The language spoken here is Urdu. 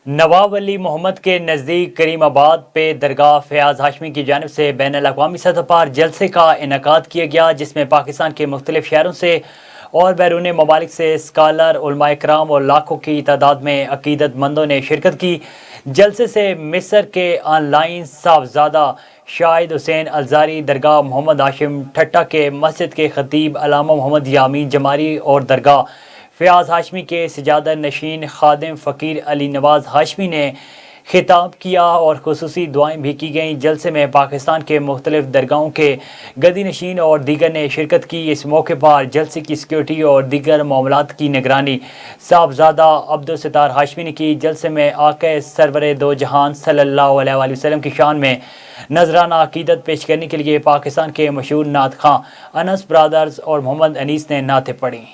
نواب علی محمد کے نزدیک کریم آباد پہ درگاہ فیاض ہاشمی کی جانب سے بین الاقوامی سطح پر جلسے کا انعقاد کیا گیا، جس میں پاکستان کے مختلف شہروں سے اور بیرون ممالک سے اسکالر، علماء کرام اور لاکھوں کی تعداد میں عقیدت مندوں نے شرکت کی۔ جلسے سے مصر کے آن لائن صاحبزادہ شاہد حسین الزاری، درگاہ محمد ہاشم ٹھٹا کے مسجد کے خطیب علامہ محمد یامین جماری اور درگاہ فیاض ہاشمی کے سجادہ نشین خادم فقیر علی نواز ہاشمی نے خطاب کیا اور خصوصی دعائیں بھی کی گئیں۔ جلسے میں پاکستان کے مختلف درگاہوں کے گدی نشین اور دیگر نے شرکت کی۔ اس موقع پر جلسے کی سیکیورٹی اور دیگر معاملات کی نگرانی صاحبزادہ عبدالستار ہاشمی نے کی۔ جلسے میں آقا سرور دو جہان صلی اللہ علیہ وآلہ وسلم کی شان میں نذرانہ عقیدت پیش کرنے کے لیے پاکستان کے مشہور نعت خواں انس برادرز اور محمد انیس نے نعتیں پڑھیں۔